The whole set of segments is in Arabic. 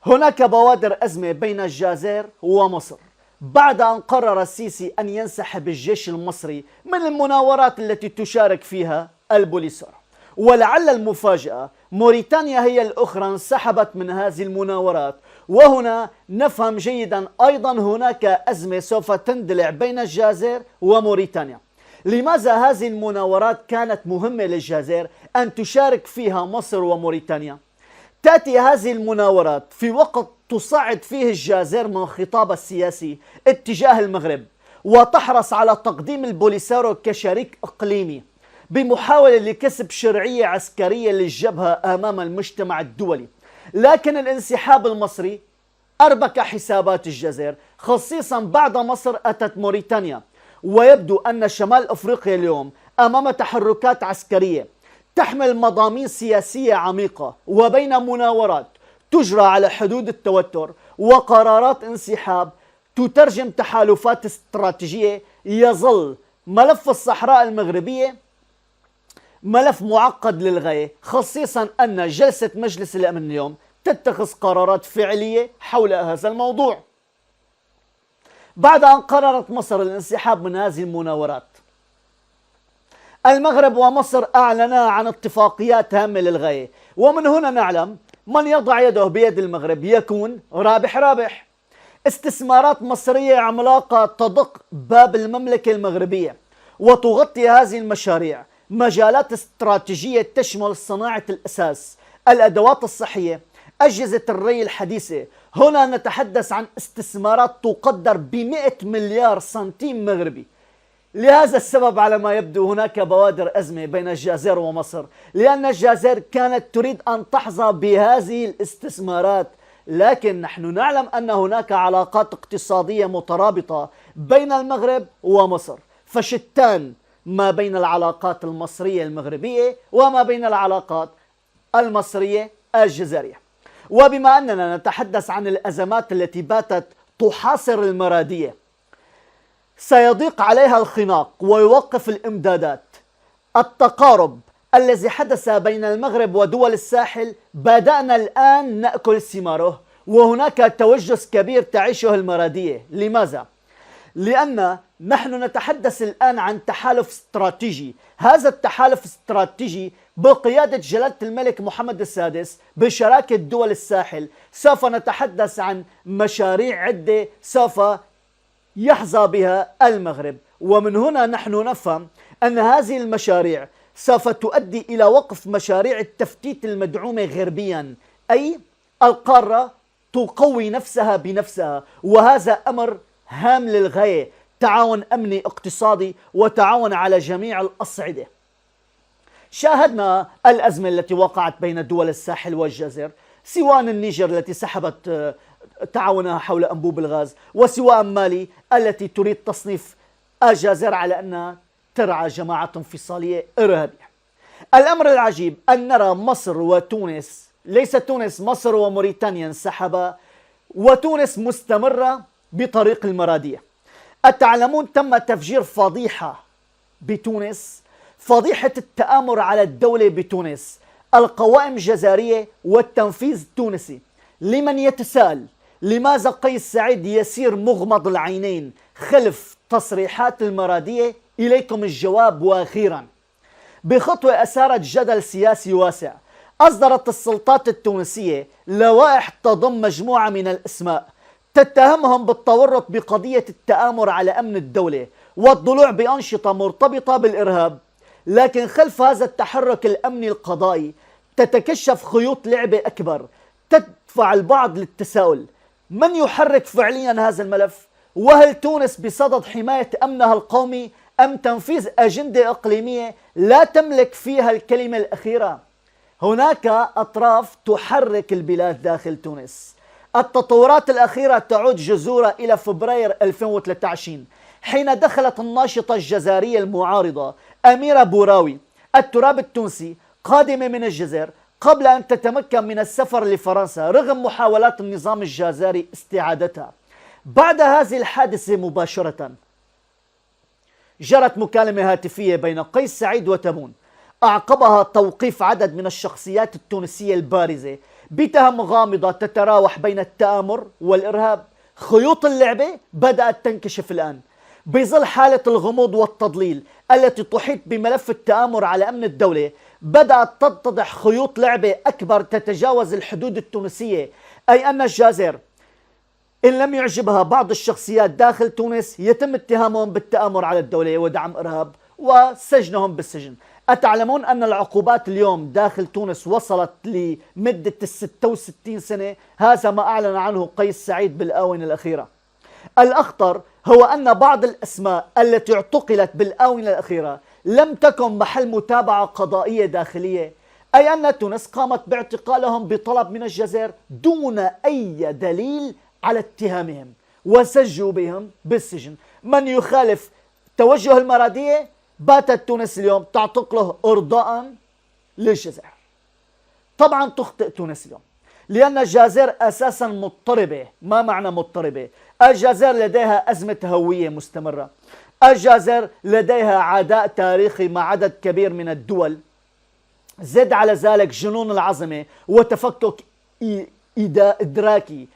هناك بوادر أزمة بين الجزائر ومصر بعد أن قرر السيسي أن ينسحب الجيش المصري من المناورات التي تشارك فيها البوليسار. ولعل المفاجأة موريتانيا هي الأخرى انسحبت من هذه المناورات. وهنا نفهم جيدا أيضا هناك أزمة سوف تندلع بين الجزائر وموريتانيا. لماذا هذه المناورات كانت مهمة للجزائر أن تشارك فيها مصر وموريتانيا؟ تأتي هذه المناورات في وقت تصعد فيه الجزائر من خطابها السياسي اتجاه المغرب، وتحرص على تقديم البوليساريو كشريك إقليمي بمحاولة لكسب شرعية عسكرية للجبهة أمام المجتمع الدولي. لكن الانسحاب المصري أربك حسابات الجزائر، خصيصا بعد مصر أتت موريتانيا. ويبدو أن شمال أفريقيا اليوم أمام تحركات عسكرية تحمل مضامين سياسية عميقة، وبين مناورات تجرى على حدود التوتر وقرارات انسحاب تترجم تحالفات استراتيجية. يظل ملف الصحراء المغربية ملف معقد للغاية، خصيصا أن جلسة مجلس الأمن اليوم تتخذ قرارات فعلية حول هذا الموضوع. بعد أن قررت مصر الانسحاب من هذه المناورات، المغرب ومصر أعلنا عن اتفاقيات هامة للغاية، ومن هنا نعلم من يضع يده بيد المغرب يكون رابح رابح. استثمارات مصرية عملاقة تدق باب المملكة المغربية، وتغطي هذه المشاريع مجالات استراتيجية تشمل صناعة الأساس، الأدوات الصحية، أجهزة الري الحديثة. هنا نتحدث عن استثمارات تقدر ب100 مليار سنتيم مغربي. لهذا السبب على ما يبدو هناك بوادر أزمة بين الجزائر ومصر، لأن الجزائر كانت تريد أن تحظى بهذه الاستثمارات، لكن نحن نعلم أن هناك علاقات اقتصادية مترابطة بين المغرب ومصر، فشتان ما بين العلاقات المصرية المغربية وما بين العلاقات المصرية الجزائرية. وبما أننا نتحدث عن الأزمات التي باتت تحاصر المرادية، سيضيق عليها الخناق ويوقف الإمدادات. التقارب الذي حدث بين المغرب ودول الساحل بدأنا الآن نأكل ثماره، وهناك توجس كبير تعيشه المرادية. لماذا؟ لأن نحن نتحدث الآن عن تحالف استراتيجي. هذا التحالف الاستراتيجي بقيادة جلالة الملك محمد السادس بشراكة دول الساحل سوف نتحدث عن مشاريع عدة سوف يحظى بها المغرب. ومن هنا نحن نفهم أن هذه المشاريع سوف تؤدي إلى وقف مشاريع التفتيت المدعومة غربيا، أي القارة تقوي نفسها بنفسها، وهذا أمر هام للغاية، تعاون أمني اقتصادي وتعاون على جميع الأصعدة. شاهدنا الأزمة التي وقعت بين دول الساحل والجزائر، سواء النيجر التي سحبت تعاونها حول أنبوب الغاز، وسواء مالي التي تريد تصنيف الجزائر على أنها ترعى جماعة انفصالية إرهابية. الأمر العجيب أن نرى مصر وتونس، ليس تونس، مصر وموريتانيا انسحبا، وتونس مستمرة بطريق المرادية. أتعلمون تم تفجير فضيحة بتونس، فضيحة التآمر على الدولة بتونس، القوائم الجزائرية والتنفيذ التونسي. لمن يتساءل لماذا قيس سعيد يسير مغمض العينين خلف تصريحات المرادية، إليكم الجواب. وأخيرا، بخطوة أثارت جدل سياسي واسع، أصدرت السلطات التونسية لوائح تضم مجموعة من الأسماء تتهمهم بالتورط بقضية التآمر على أمن الدولة والضلوع بأنشطة مرتبطة بالإرهاب. لكن خلف هذا التحرك الأمني القضائي تتكشف خيوط لعبة أكبر تدفع البعض للتساؤل: من يحرك فعليا هذا الملف؟ وهل تونس بصدد حماية أمنها القومي أم تنفيذ أجندة إقليمية لا تملك فيها الكلمة الأخيرة؟ هناك أطراف تحرك البلاد داخل تونس. التطورات الأخيرة تعود جذورها إلى فبراير 2023، حين دخلت الناشطة الجزائرية المعارضة أميرة بوراوي التراب التونسي قادمة من الجزائر قبل أن تتمكن من السفر لفرنسا رغم محاولات النظام الجزائري استعادتها. بعد هذه الحادثة مباشرة جرت مكالمة هاتفية بين قيس سعيد وتبون، أعقبها توقيف عدد من الشخصيات التونسية البارزة بتهم غامضة تتراوح بين التآمر والإرهاب. خيوط اللعبة بدأت تنكشف الآن. بظل حالة الغموض والتضليل التي تحيط بملف التآمر على أمن الدولة، بدأت تتضح خيوط لعبة أكبر تتجاوز الحدود التونسية، أي أن الجزائر إن لم يعجبها بعض الشخصيات داخل تونس يتم اتهامهم بالتآمر على الدولة ودعم إرهاب وسجنهم بالسجن. أتعلمون أن العقوبات اليوم داخل تونس وصلت لمدة 66 سنة؟ هذا ما أعلن عنه قيس سعيد بالآونة الأخيرة. الأخطر هو أن بعض الأسماء التي اعتقلت بالآونة الأخيرة لم تكن محل متابعة قضائية داخلية، أي أن تونس قامت باعتقالهم بطلب من الجزائر دون أي دليل على اتهامهم، وسجوا بهم بالسجن. من يخالف توجه المرادية باتت تونس اليوم تعتقله إرضاء للجزائر. طبعا تخطئ تونس اليوم، لأن الجزائر أساسا مضطربة. ما معنى مضطربة؟ الجزائر لديها أزمة هوية مستمرة، الجزائر لديها عداء تاريخي مع عدد كبير من الدول، زد على ذلك جنون العظمة وتفكك إدراكي.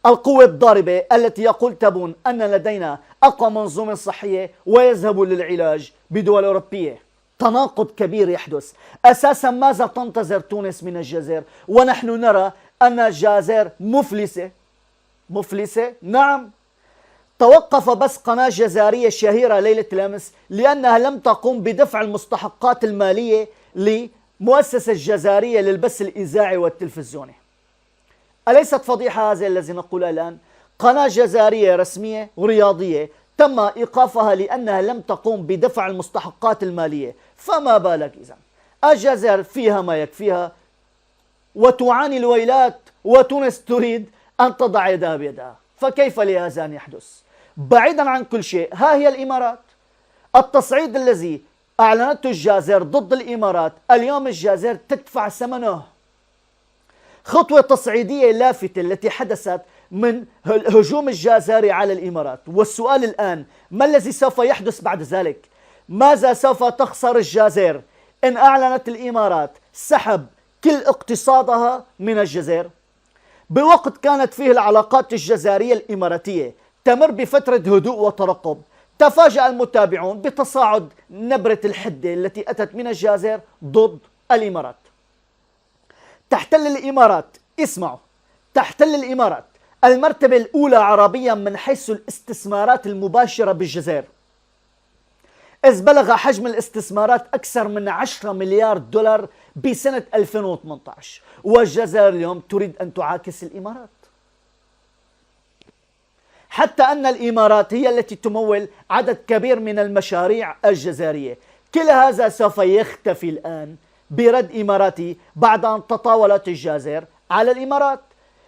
القوة الضاربة التي يقول تبون أن لدينا أقوى منظومة صحية ويذهب للعلاج بدول أوروبية. تناقض كبير يحدث. أساسا ماذا تنتظر تونس من الجزائر ونحن نرى أن الجزائر مفلسة؟ نعم. توقف بس قناة جزائرية شهيرة ليلة الأمس لأنها لم تقوم بدفع المستحقات المالية لمؤسسة الجزائرية للبث الإذاعي والتلفزيوني. أليست فضيحة هذه الذي نقولها الآن؟ قناة جزائرية رسمية ورياضية تم إيقافها لأنها لم تقوم بدفع المستحقات المالية، فما بالك إذن؟ الجزائر فيها ما يكفيها وتعاني الويلات، وتونس تريد أن تضع يدها بيدها، فكيف لهذا أن يحدث؟ بعيدا عن كل شيء، ها هي الإمارات. التصعيد الذي أعلنته الجزائر ضد الإمارات اليوم الجزائر تدفع ثمنه. خطوة تصعيدية لافتة التي حدثت من هجوم الجزائري على الإمارات. والسؤال الآن، ما الذي سوف يحدث بعد ذلك؟ ماذا سوف تخسر الجزائر إن أعلنت الإمارات سحب كل اقتصادها من الجزائر؟ بوقت كانت فيه العلاقات الجزائرية الإماراتية تمر بفترة هدوء وترقب، تفاجأ المتابعون بتصاعد نبرة الحدة التي أتت من الجزائر ضد الإمارات. تحتل الإمارات، اسمعوا، تحتل الإمارات المرتبة الأولى عربيا من حيث الاستثمارات المباشرة بالجزائر، إذ بلغ حجم الاستثمارات أكثر من 10 مليار دولار بسنة 2018، والجزائر اليوم تريد أن تعاكس الإمارات، حتى أن الإمارات هي التي تمول عدد كبير من المشاريع الجزائرية. كل هذا سوف يختفي الآن برد إماراتي بعد أن تطاولت الجزائر على الإمارات.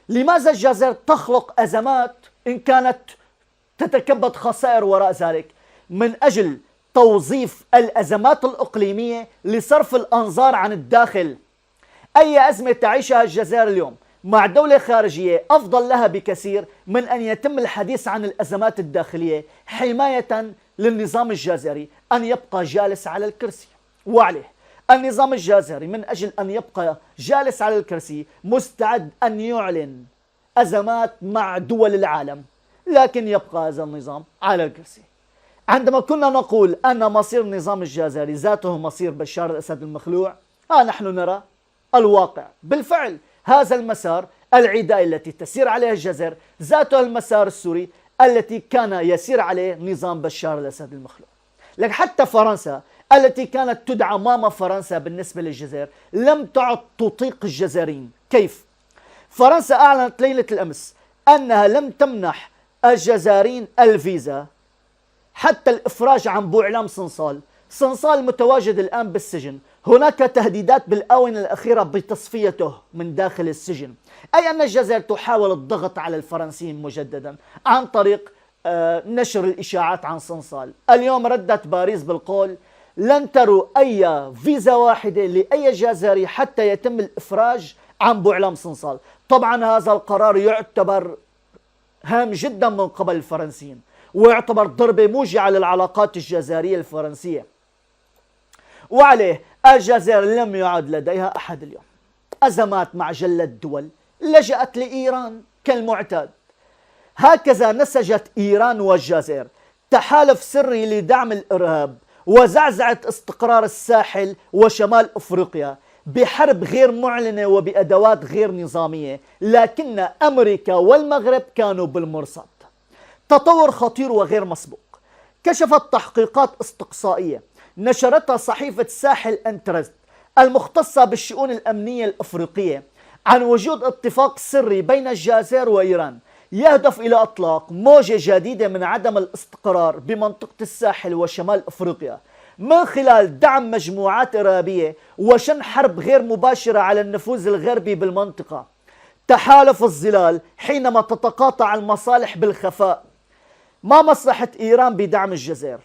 لماذا الجزائر تخلق أزمات إن كانت تتكبد خسائر وراء ذلك؟ من أجل توظيف الأزمات الإقليمية لصرف الأنظار عن الداخل. أي أزمة تعيشها الجزائر اليوم مع دولة خارجية أفضل لها بكثير من أن يتم الحديث عن الأزمات الداخلية حماية للنظام الجزائري أن يبقى جالس على الكرسي. وعليه النظام الجزائري من أجل أن يبقى جالس على الكرسي مستعد أن يعلن أزمات مع دول العالم، لكن يبقى هذا النظام على الكرسي. عندما كنا نقول أن مصير النظام الجزائري ذاته مصير بشار الأسد المخلوع، ها نحن نرى الواقع. بالفعل هذا المسار العدائي التي تسير عليه الجزائر ذاته المسار السوري التي كان يسير عليه نظام بشار الأسد المخلوع. لكن حتى فرنسا التي كانت تدعى ماما فرنسا بالنسبة للجزائر لم تعد تطيق الجزائريين. كيف؟ فرنسا أعلنت ليلة الأمس أنها لم تمنح الجزائريين الفيزا حتى الإفراج عن بوعلام صنصال. صنصال متواجد الآن بالسجن، هناك تهديدات بالآونة الأخيرة بتصفيته من داخل السجن، أي أن الجزائر تحاول الضغط على الفرنسيين مجددا عن طريق نشر الإشاعات عن صنصال. اليوم ردت باريس بالقول لن تروا أي فيزا واحدة لأي جزائري حتى يتم الإفراج عن بوعلام صنصال. طبعا هذا القرار يعتبر هام جدا من قبل الفرنسيين، ويعتبر ضربة موجعة للعلاقات الجزائرية الفرنسية. وعليه الجزائر لم يعد لديها أحد اليوم. أزمات مع جلة الدول لجأت لإيران كالمعتاد. هكذا نسجت إيران والجزائر تحالف سري لدعم الإرهاب وزعزعة استقرار الساحل وشمال أفريقيا بحرب غير معلنة وبأدوات غير نظامية، لكن أمريكا والمغرب كانوا بالمرصد. تطور خطير وغير مسبوق. كشفت تحقيقات استقصائية نشرتها صحيفة ساحل انترست المختصة بالشؤون الأمنية الأفريقية عن وجود اتفاق سري بين الجزائر وإيران يهدف إلى إطلاق موجة جديدة من عدم الاستقرار بمنطقة الساحل وشمال أفريقيا من خلال دعم مجموعات إرهابية وشن حرب غير مباشرة على النفوذ الغربي بالمنطقة. تحالف الظلال حينما تتقاطع المصالح بالخفاء. ما مصلحة إيران بدعم الجزائر؟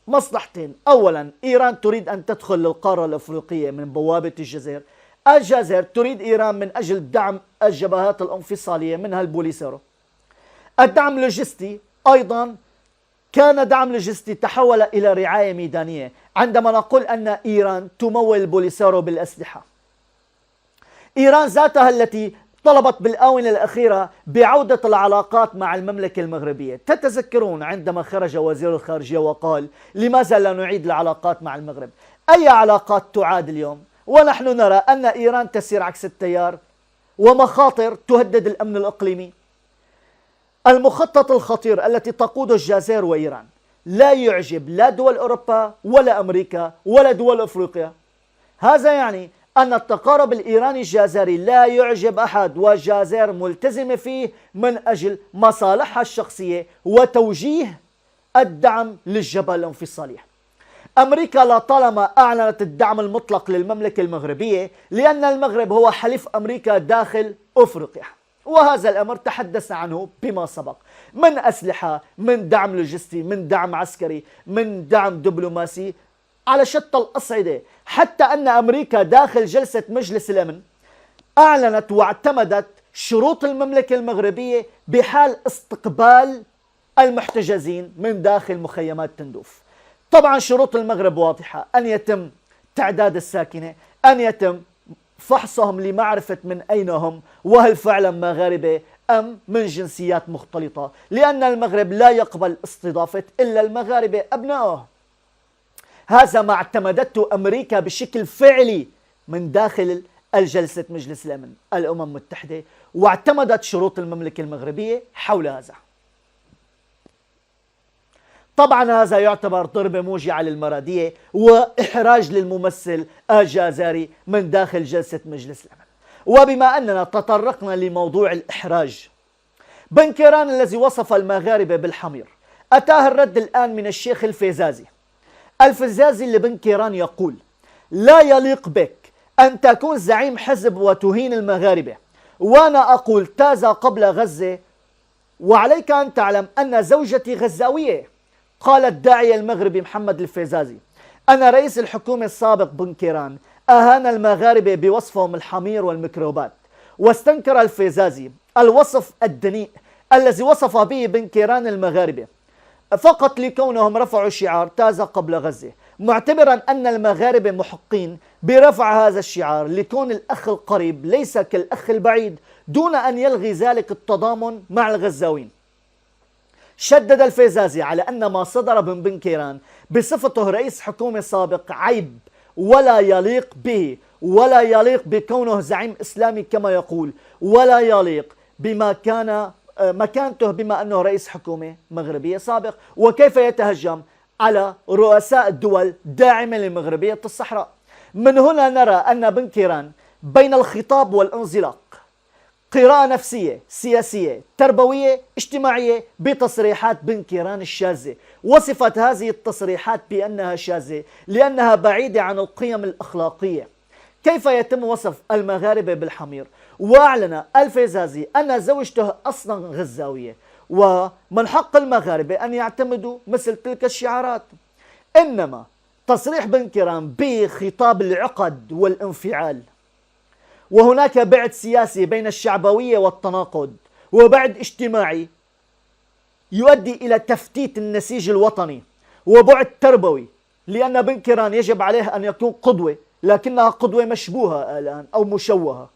مصلحتين. أولا، إيران تريد أن تدخل للقارة الأفريقية من بوابة الجزائر. الجزائر تريد إيران من أجل دعم الجبهات الانفصالية منها البوليسارو. الدعم اللوجستي أيضا كان دعم لوجستي تحول إلى رعاية ميدانية عندما نقول أن إيران تمول البوليسارو بالأسلحة. إيران ذاتها التي طلبت بالآونة الأخيرة بعودة العلاقات مع المملكة المغربية. تتذكرون عندما خرج وزير الخارجية وقال لماذا لا نعيد العلاقات مع المغرب؟ أي علاقات تعاد اليوم؟ ونحن نرى أن إيران تسير عكس التيار ومخاطر تهدد الأمن الإقليمي. المخطط الخطير التي تقوده الجزائر وإيران لا يعجب لا دول أوروبا ولا أمريكا ولا دول أفريقيا. هذا يعني أن التقارب الإيراني الجزائري لا يعجب أحد، والجزائر ملتزمة فيه من أجل مصالحها الشخصية وتوجيه الدعم للجبهة الانفصالية. أمريكا لطالما أعلنت الدعم المطلق للمملكة المغربية لأن المغرب هو حليف أمريكا داخل أفريقيا، وهذا الأمر تحدثنا عنه بما سبق من أسلحة، من دعم لوجستي، من دعم عسكري، من دعم دبلوماسي على شتى الأصعدة. حتى أن أمريكا داخل جلسة مجلس الأمن أعلنت واعتمدت شروط المملكة المغربية بحال استقبال المحتجزين من داخل مخيمات تندوف. طبعا شروط المغرب واضحة: أن يتم تعداد الساكنة، أن يتم فحصهم لمعرفة من أين هم وهل فعلا مغاربة أم من جنسيات مختلطة، لأن المغرب لا يقبل استضافة إلا المغاربة أبنائه. هذا ما اعتمدته أمريكا بشكل فعلي من داخل الجلسة مجلس الأمن الأمم المتحدة، واعتمدت شروط المملكة المغربية حول هذا. طبعا هذا يعتبر ضربة موجعة للمرادية وإحراج للممثل الجزائري من داخل جلسة مجلس الأمن. وبما أننا تطرقنا لموضوع الإحراج، بن كيران الذي وصف المغاربة بالحمير أتاه الرد الآن من الشيخ الفيزازي. الفيزازي لبن كيران يقول: لا يليق بك أن تكون زعيم حزب وتهين المغاربة، وأنا أقول تازا قبل غزة، وعليك أن تعلم أن زوجتي غزاوية. قال الداعية المغربي محمد الفيزازي: أنا رئيس الحكومة السابق بن كيران أهان المغاربة بوصفهم الحمير والميكروبات. واستنكر الفيزازي الوصف الدنيء الذي وصف به بن كيران المغاربة فقط لكونهم رفعوا شعار تازا قبل غزة، معتبرا أن المغاربة محقين برفع هذا الشعار لكون الأخ القريب ليس كالأخ البعيد، دون أن يلغي ذلك التضامن مع الغزاوين. شدد الفيزازي على أن ما صدر من بن كيران بصفته رئيس حكومة سابق عيب ولا يليق به، ولا يليق بكونه زعيم إسلامي كما يقول، ولا يليق بما كان مكانته بما أنه رئيس حكومة مغربية سابق. وكيف يتهجم على رؤساء الدول داعمة لمغربية الصحراء. من هنا نرى أن بن كيران بين الخطاب والانزلاق، قراءة نفسية سياسية تربوية اجتماعية بتصريحات بن كيران الشاذة. وصفت هذه التصريحات بأنها شاذة لأنها بعيدة عن القيم الأخلاقية. كيف يتم وصف المغاربة بالحمير؟ وأعلن الفيزازي أن زوجته أصلا غزاوية، ومن حق المغاربة أن يعتمدوا مثل تلك الشعارات. إنما تصريح بن كيران بخطاب العقد والانفعال، وهناك بعد سياسي بين الشعبوية والتناقض، وبعد اجتماعي يؤدي إلى تفتيت النسيج الوطني، وبعد تربوي لأن بن كيران يجب عليه أن يكون قدوة، لكنها قدوة مشبوهة الآن أو مشوهة.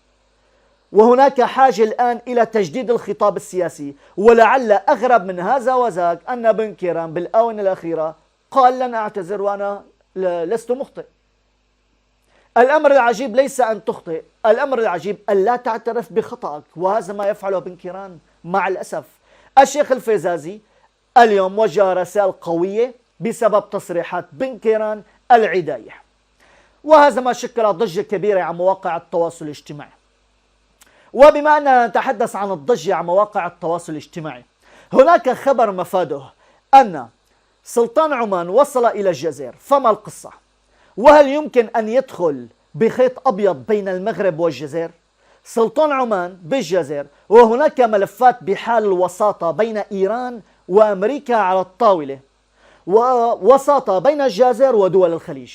وهناك حاجة الآن إلى تجديد الخطاب السياسي. ولعل أغرب من هذا وذاك أن بن كيران بالآونة الأخيرة قال لن أعتذر وأنا لست مخطئ. الأمر العجيب ليس أن تخطئ، الأمر العجيب أن لا تعترف بخطأك، وهذا ما يفعله بن كيران مع الأسف. الشيخ الفيزازي اليوم وجه رسائل قوية بسبب تصريحات بن كيران العدائية، وهذا ما شكل ضجة كبيرة على مواقع التواصل الاجتماعي. وبما أننا نتحدث عن الضجة على مواقع التواصل الاجتماعي، هناك خبر مفاده أن سلطان عمان وصل إلى الجزائر، فما القصة؟ وهل يمكن أن يدخل بخيط أبيض بين المغرب والجزائر؟ سلطان عمان بالجزائر، وهناك ملفات بحال الوساطة بين إيران وأمريكا على الطاولة، ووساطة بين الجزائر ودول الخليج.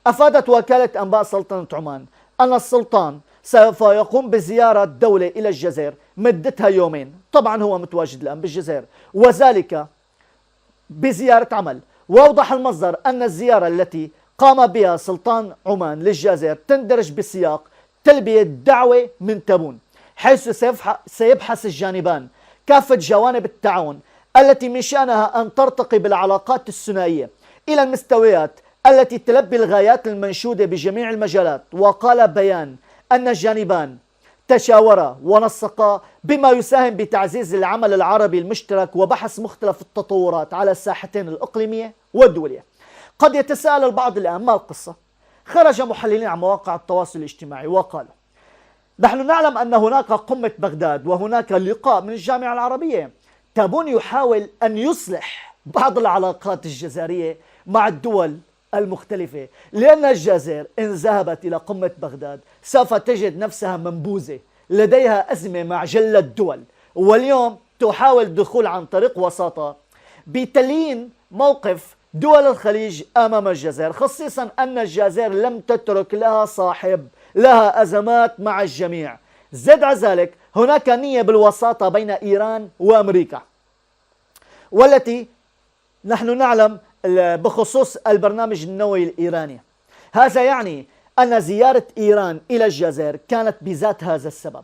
أفادت وكالة أنباء سلطنة عمان أن السلطان سوف يقوم بزيارة دولة إلى الجزائر مدتها يومين، طبعا هو متواجد الآن بالجزائر، وذلك بزيارة عمل. وأوضح المصدر أن الزيارة التي قام بها سلطان عمان للجزائر تندرج بسياق تلبية دعوة من تبون، حيث سيبحث الجانبان كافة جوانب التعاون التي من شأنها أن ترتقي بالعلاقات الثنائية إلى المستويات التي تلبي الغايات المنشودة بجميع المجالات. وقال بيان أن الجانبان تشاورا ونسقا بما يساهم بتعزيز العمل العربي المشترك وبحث مختلف التطورات على الساحتين الإقليمية والدولية. قد يتساءل البعض الآن ما القصة؟ خرج محللين على مواقع التواصل الاجتماعي وقالوا: نحن نعلم أن هناك قمة بغداد وهناك لقاء من الجامعة العربية. تابون يحاول أن يصلح بعض العلاقات الجزائرية مع الدول المختلفة، لأن الجزائر إن ذهبت إلى قمة بغداد سوف تجد نفسها منبوذة، لديها أزمة مع جل الدول، واليوم تحاول الدخول عن طريق وساطة بتليين موقف دول الخليج أمام الجزائر، خصيصا أن الجزائر لم تترك لها صاحب، لها أزمات مع الجميع. زد على ذلك هناك نية بالوساطة بين إيران وأمريكا، والتي نحن نعلم بخصوص البرنامج النووي الإيراني. هذا يعني أن زيارة إيران إلى الجزائر كانت بذات هذا السبب،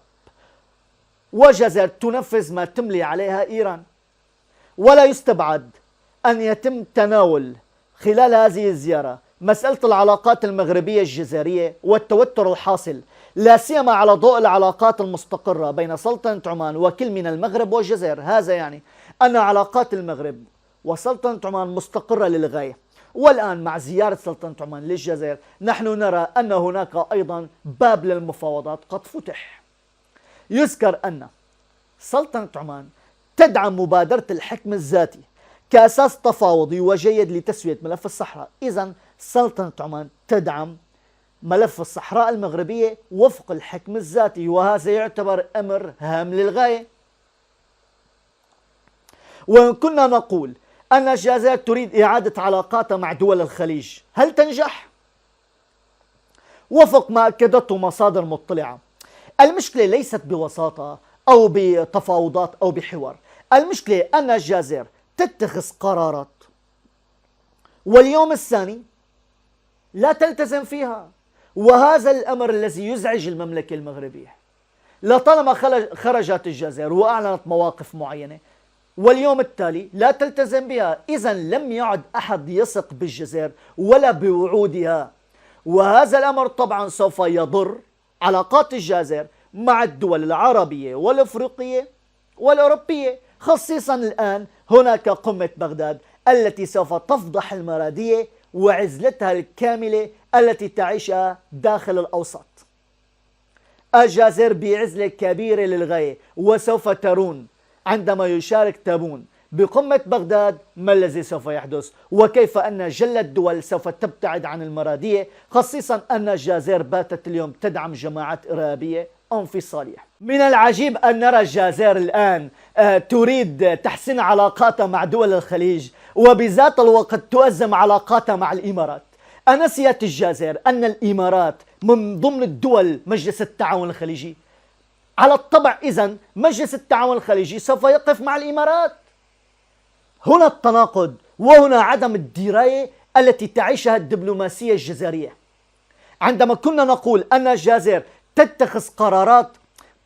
والجزائر تنفذ ما تملي عليها إيران. ولا يستبعد أن يتم تناول خلال هذه الزيارة مسألة العلاقات المغربية الجزائرية والتوتر الحاصل، لا سيما على ضوء العلاقات المستقرة بين سلطنة عمان وكل من المغرب والجزائر. هذا يعني أن علاقات المغرب وسلطنة عمان مستقرة للغاية. والآن مع زيارة سلطنة عمان للجزائر نحن نرى أن هناك أيضا باب للمفاوضات قد فتح. يذكر أن سلطنة عمان تدعم مبادرة الحكم الذاتي كأساس تفاوضي وجيد لتسوية ملف الصحراء. إذن سلطنة عمان تدعم ملف الصحراء المغربية وفق الحكم الذاتي، وهذا يعتبر أمر هام للغاية. وإن كنا نقول أن الجزائر تريد إعادة علاقاتها مع دول الخليج، هل تنجح؟ وفق ما أكدته مصادر مطلعة، المشكلة ليست بوساطة أو بتفاوضات أو بحوار، المشكلة أن الجزائر تتخذ قرارات واليوم الثاني لا تلتزم فيها، وهذا الأمر الذي يزعج المملكة المغربية. لطالما خرجت الجزائر وأعلنت مواقف معينة واليوم التالي لا تلتزم بها، إذن لم يعد أحد يثق بالجزائر ولا بوعودها، وهذا الأمر طبعا سوف يضر علاقات الجزائر مع الدول العربية والأفريقية والأوروبية. خصيصا الآن هناك قمة بغداد التي سوف تفضح المرادية وعزلتها الكاملة التي تعيشها داخل الأوسط. الجزائر بعزلة كبيرة للغاية، وسوف ترون عندما يشارك تابون بقمة بغداد ما الذي سوف يحدث، وكيف أن جل الدول سوف تبتعد عن المرادية، خصيصا أن الجزائر باتت اليوم تدعم جماعات إرهابية انفصالية. من العجيب أن نرى الجزائر الآن تريد تحسين علاقاتها مع دول الخليج، وبذات الوقت تؤزم علاقاتها مع الإمارات. أنسيت الجزائر أن الإمارات من ضمن الدول مجلس التعاون الخليجي؟ على الطبع إذن مجلس التعاون الخليجي سوف يقف مع الإمارات. هنا التناقض، وهنا عدم الدراية التي تعيشها الدبلوماسية الجزائرية. عندما كنا نقول أن الجزائر تتخذ قرارات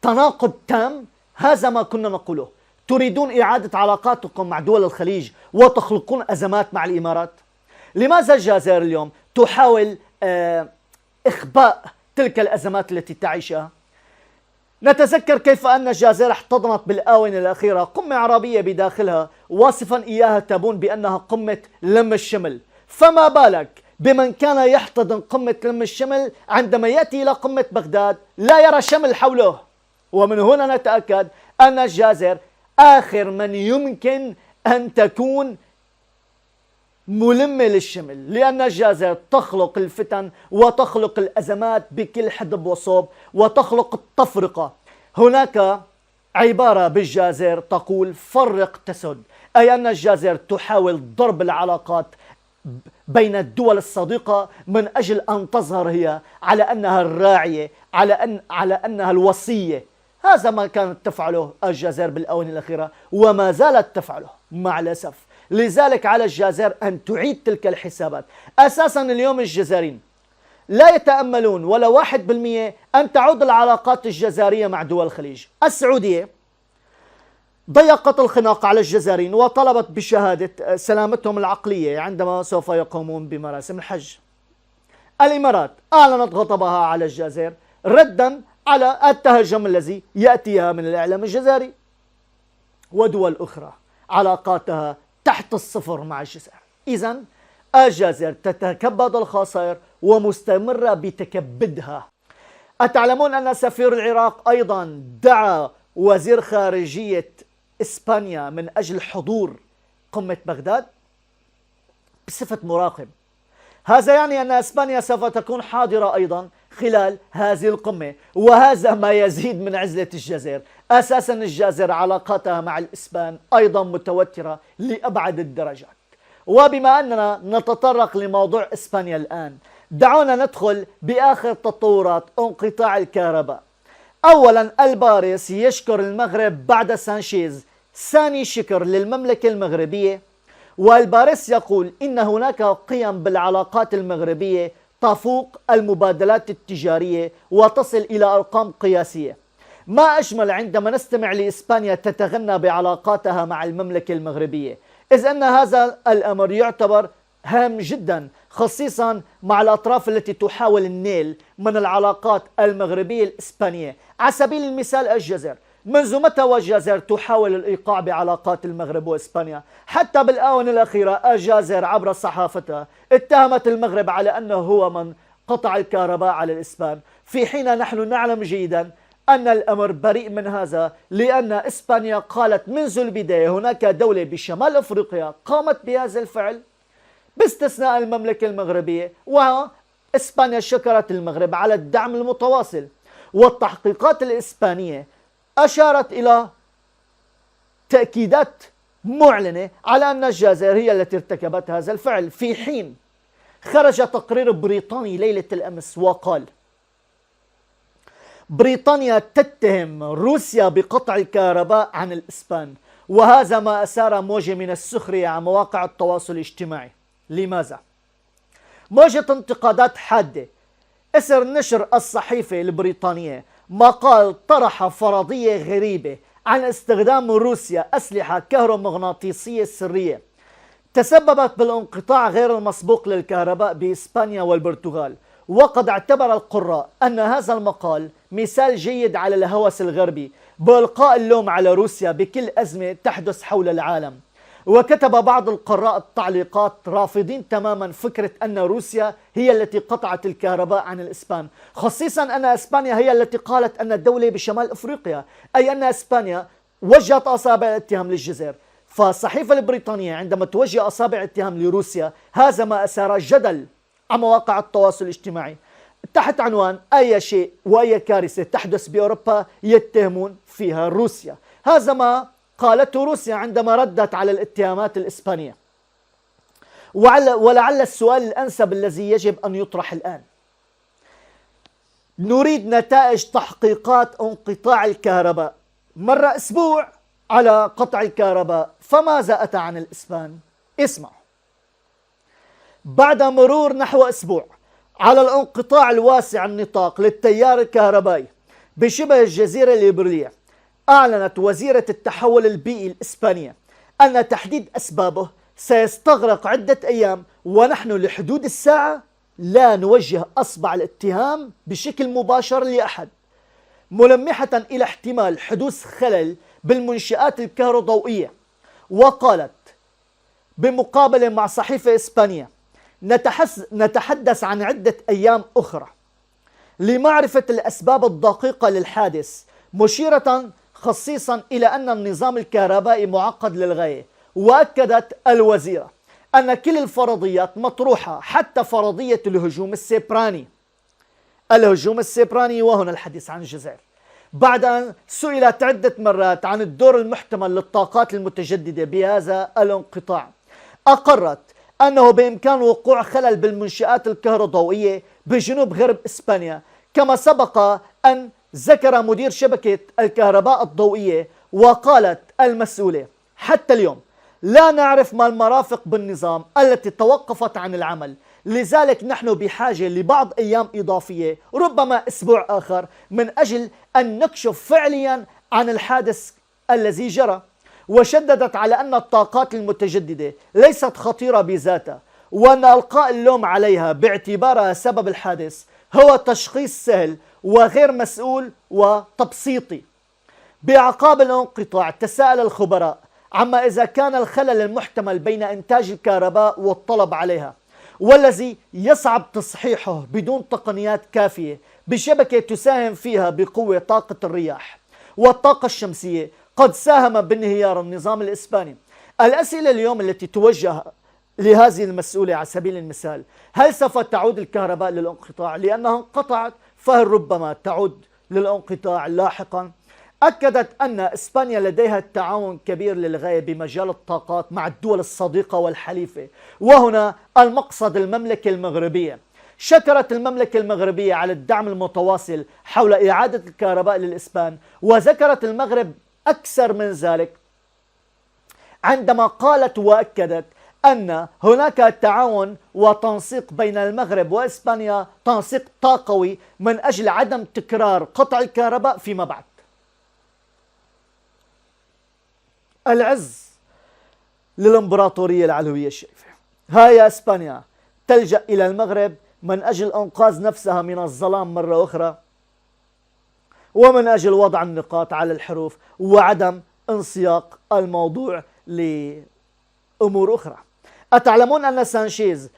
تناقض تام. هذا ما كنا نقوله. تريدون إعادة علاقاتكم مع دول الخليج وتخلقون أزمات مع الإمارات. لماذا الجزائر اليوم تحاول إخباء تلك الأزمات التي تعيشها؟ نتذكر كيف أن الجزائر احتضنت بالآونة الأخيرة قمة عربية بداخلها، واصفا إياها تابون بأنها قمة لم الشمل. فما بالك بمن كان يحتضن قمة لم الشمل عندما يأتي إلى قمة بغداد لا يرى شمل حوله. ومن هنا نتأكد أن الجزائر آخر من يمكن أن تكون ملمة للشمل، لأن الجزائر تخلق الفتن وتخلق الأزمات بكل حدب وصوب وتخلق التفرقة. هناك عبارة بالجزائر تقول فرق تسد، أي أن الجزائر تحاول ضرب العلاقات بين الدول الصديقة من أجل أن تظهر هي على أنها الراعية، على أنها الوصية. هذا ما كانت تفعله الجزائر بالآونة الأخيرة وما زالت تفعله مع الأسف. لذلك على الجزائر أن تعيد تلك الحسابات. أساسا اليوم الجزائريين لا يتأملون ولا 1% أن تعود العلاقات الجزائرية مع دول الخليج. السعودية ضيقت الخناق على الجزائريين وطلبت بشهادة سلامتهم العقلية عندما سوف يقومون بمراسم الحج. الإمارات أعلنت غضبها على الجزائر ردا على التهجم الذي يأتيها من الإعلام الجزائري. ودول أخرى علاقاتها تحت الصفر مع الجزائر. إذن الجزائر تتكبد الخسائر ومستمرة بتكبدها. أتعلمون أن سفير العراق أيضا دعا وزير خارجية إسبانيا من أجل حضور قمة بغداد بصفة مراقب؟ هذا يعني أن إسبانيا سوف تكون حاضرة أيضا خلال هذه القمة، وهذا ما يزيد من عزلة الجزائر. أساسا الجزائر علاقاتها مع الإسبان أيضا متوترة لأبعد الدرجات. وبما أننا نتطرق لموضوع إسبانيا الآن، دعونا ندخل بآخر تطورات انقطاع الكهرباء. أولا الباريس يشكر المغرب بعد سانشيز، ثاني شكر للمملكة المغربية. والباريس يقول إن هناك قيم بالعلاقات المغربية تفوق المبادلات التجارية وتصل إلى أرقام قياسية. ما أجمل عندما نستمع لإسبانيا تتغنى بعلاقاتها مع المملكة المغربية، إذ أن هذا الأمر يعتبر هام جدا، خصيصا مع الأطراف التي تحاول النيل من العلاقات المغربية الإسبانية. على سبيل المثال الجزائر، منذ متى والجزائر تحاول الإيقاع بعلاقات المغرب وإسبانيا؟ حتى بالآونة الأخيرة الجزائر عبر صحافتها اتهمت المغرب على أنه هو من قطع الكهرباء على الإسبان، في حين نحن نعلم جيدا أن الأمر بريء من هذا، لأن إسبانيا قالت منذ البداية هناك دولة بشمال أفريقيا قامت بهذا الفعل باستثناء المملكة المغربية، وإسبانيا شكرت المغرب على الدعم المتواصل. والتحقيقات الإسبانية أشارت إلى تأكيدات معلنة على أن الجزائر هي التي ارتكبت هذا الفعل، في حين خرج تقرير بريطاني ليلة الأمس وقال بريطانيا تتهم روسيا بقطع الكهرباء عن الإسبان، وهذا ما أثار موجة من السخرية على مواقع التواصل الاجتماعي. لماذا؟ موجة انتقادات حادة أثر نشر الصحيفة البريطانية مقال طرح فرضية غريبة عن استخدام روسيا أسلحة كهرومغناطيسية سرية تسببت بالانقطاع غير المسبوق للكهرباء بإسبانيا والبرتغال. وقد اعتبر القراء أن هذا المقال مثال جيد على الهوس الغربي بإلقاء اللوم على روسيا بكل أزمة تحدث حول العالم. وكتب بعض القراء التعليقات رافضين تماما فكرة أن روسيا هي التي قطعت الكهرباء عن الإسبان، خصيصا أن إسبانيا هي التي قالت أن الدولة بشمال أفريقيا، أي أن إسبانيا وجهت أصابع الاتهام للجزائر. فالصحيفة البريطانية عندما توجه أصابع اتهام لروسيا، هذا ما أثار جدل على مواقع التواصل الاجتماعي تحت عنوان أي شيء وأي كارثة تحدث بأوروبا يتهمون فيها روسيا. هذا ما قالته روسيا عندما ردت على الاتهامات الإسبانية. ولعل السؤال الأنسب الذي يجب أن يطرح الآن، نريد نتائج تحقيقات انقطاع الكهرباء. مر أسبوع على قطع الكهرباء، فماذا أتى عن الإسبان؟ اسمعوا. بعد مرور نحو أسبوع على الانقطاع الواسع النطاق للتيار الكهربائي بشبه الجزيرة الإبريلية، أعلنت وزيرة التحول البيئي الإسبانية أن تحديد أسبابه سيستغرق عدة أيام، ونحن لحدود الساعة لا نوجه أصبع الاتهام بشكل مباشر لأحد، ملمحة إلى احتمال حدوث خلل بالمنشآت الكهروضوئية. وقالت بمقابلة مع صحيفة إسبانية: نتحدث عن عدة أيام أخرى لمعرفة الأسباب الدقيقة للحادث، مشيرة خصيصا إلى أن النظام الكهربائي معقد للغاية. وأكدت الوزيرة أن كل الفرضيات مطروحة، حتى فرضية الهجوم السيبراني، وهنا الحديث عن الجزائر. بعد أن سئلت عدة مرات عن الدور المحتمل للطاقات المتجددة بهذا الانقطاع، أقرت أنه بإمكان وقوع خلل بالمنشآت الكهروضوئية بجنوب غرب إسبانيا، كما سبق أن ذكر مدير شبكة الكهرباء الضوئية. وقالت المسؤولة: حتى اليوم لا نعرف ما المرافق بالنظام التي توقفت عن العمل، لذلك نحن بحاجة لبعض أيام إضافية، ربما أسبوع آخر، من أجل أن نكشف فعليا عن الحادث الذي جرى. وشددت على أن الطاقات المتجددة ليست خطيرة بذاتها، وأن إلقاء اللوم عليها باعتبارها سبب الحادث هو تشخيص سهل وغير مسؤول وتبسيطي. بأعقاب الانقطاع تساءل الخبراء عما إذا كان الخلل المحتمل بين إنتاج الكهرباء والطلب عليها، والذي يصعب تصحيحه بدون تقنيات كافية بشبكة تساهم فيها بقوة طاقة الرياح والطاقة الشمسية، قد ساهم بانهيار النظام الإسباني. الأسئلة اليوم التي توجه لهذه المسؤولة على سبيل المثال: هل سوف تعود الكهرباء للانقطاع؟ لأنها انقطعت، فهل ربما تعود للانقطاع لاحقا؟ أكدت أن إسبانيا لديها تعاون كبير للغاية بمجال الطاقات مع الدول الصديقة والحليفة، وهنا المقصد المملكة المغربية. شكرت المملكة المغربية على الدعم المتواصل حول إعادة الكهرباء للإسبان، وذكرت المغرب أكثر من ذلك عندما قالت وأكدت أن هناك تعاون وتنسيق بين المغرب وإسبانيا، تنسيق طاقوي من أجل عدم تكرار قطع الكهرباء فيما بعد. العز للإمبراطورية العلوية الشريفة. هاي إسبانيا تلجأ إلى المغرب من أجل إنقاذ نفسها من الظلام مرة أخرى، ومن أجل وضع النقاط على الحروف وعدم انسياق الموضوع لأمور أخرى. أتعلمون أن سانشيز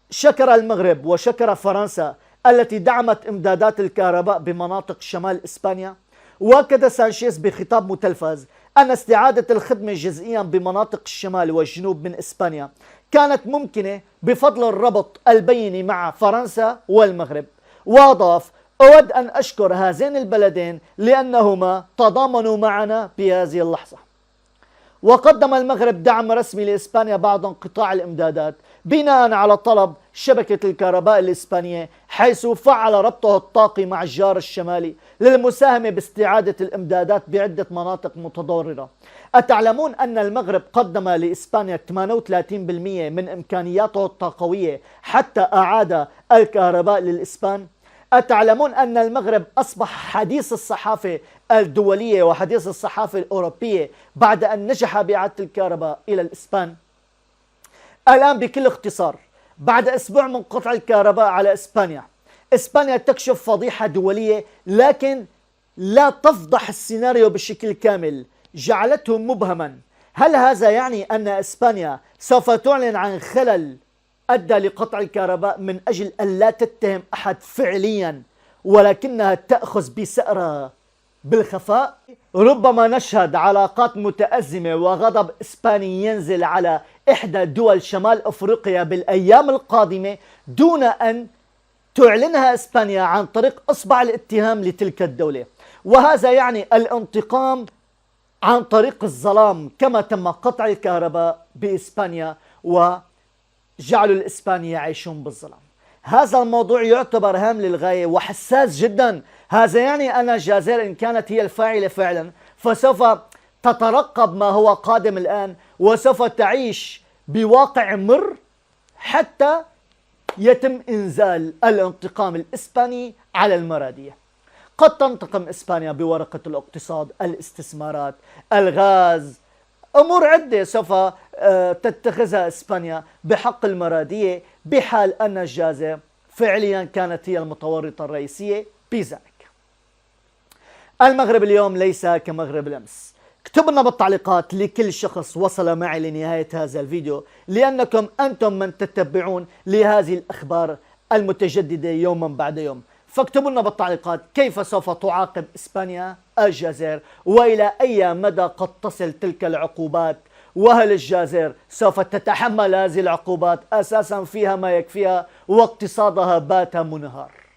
شكر المغرب وشكر فرنسا التي دعمت إمدادات الكهرباء بمناطق شمال إسبانيا؟ وأكد سانشيز بخطاب متلفز أن استعادة الخدمة جزئيا بمناطق الشمال والجنوب من إسبانيا كانت ممكنة بفضل الربط البيني مع فرنسا والمغرب. وأضاف: أود أن أشكر هذين البلدين لأنهما تضامنوا معنا بهذه اللحظة. وقدم المغرب دعم رسمي لإسبانيا بعد انقطاع الإمدادات بناء على طلب شبكة الكهرباء الإسبانية، حيث فعل ربطه الطاقي مع الجار الشمالي للمساهمة باستعادة الإمدادات بعدة مناطق متضررة. أتعلمون أن المغرب قدم لإسبانيا 38% من إمكانياته الطاقوية حتى أعاد الكهرباء للإسبان؟ أتعلمون أن المغرب أصبح حديث الصحافة الدولية وحديث الصحافة الأوروبية بعد أن نجح بإعادة الكهرباء إلى الإسبان؟ الآن بكل اختصار، بعد أسبوع من قطع الكهرباء على إسبانيا تكشف فضيحة دولية، لكن لا تفضح السيناريو بشكل كامل، جعلته مبهما. هل هذا يعني أن إسبانيا سوف تعلن عن خلل أدى لقطع الكهرباء من أجل أن لا تتهم أحد فعليا، ولكنها تأخذ بسأرها بالخفاء؟ ربما نشهد علاقات متأزمة وغضب إسباني ينزل على إحدى دول شمال أفريقيا بالأيام القادمة دون أن تعلنها إسبانيا عن طريق إصبع الاتهام لتلك الدولة، وهذا يعني الانتقام عن طريق الظلام، كما تم قطع الكهرباء بإسبانيا وجعلوا الإسبانيين يعيشون بالظلام. هذا الموضوع يعتبر هام للغاية وحساس جدا. هذا يعني أن الجزائر إن كانت هي الفاعلة فعلا فسوف تترقب ما هو قادم الآن، وسوف تعيش بواقع مر حتى يتم إنزال الانتقام الإسباني على المرادية. قد تنتقم إسبانيا بورقة الاقتصاد، الاستثمارات، الغاز، أمور عدة سوف تتخذها إسبانيا بحق المرادية بحال أن الجازر فعليا كانت هي المتورطة الرئيسية بذلك. المغرب اليوم ليس كمغرب الأمس. اكتبوا لنا بالتعليقات لكل شخص وصل معي لنهاية هذا الفيديو، لأنكم أنتم من تتبعون لهذه الأخبار المتجددة يوما بعد يوم. فاكتبوا لنا بالتعليقات كيف سوف تعاقب إسبانيا الجزائر، وإلى أي مدى قد تصل تلك العقوبات، وهل الجزائر سوف تتحمل هذه العقوبات أساسا فيها ما يكفيها واقتصادها بات منهار.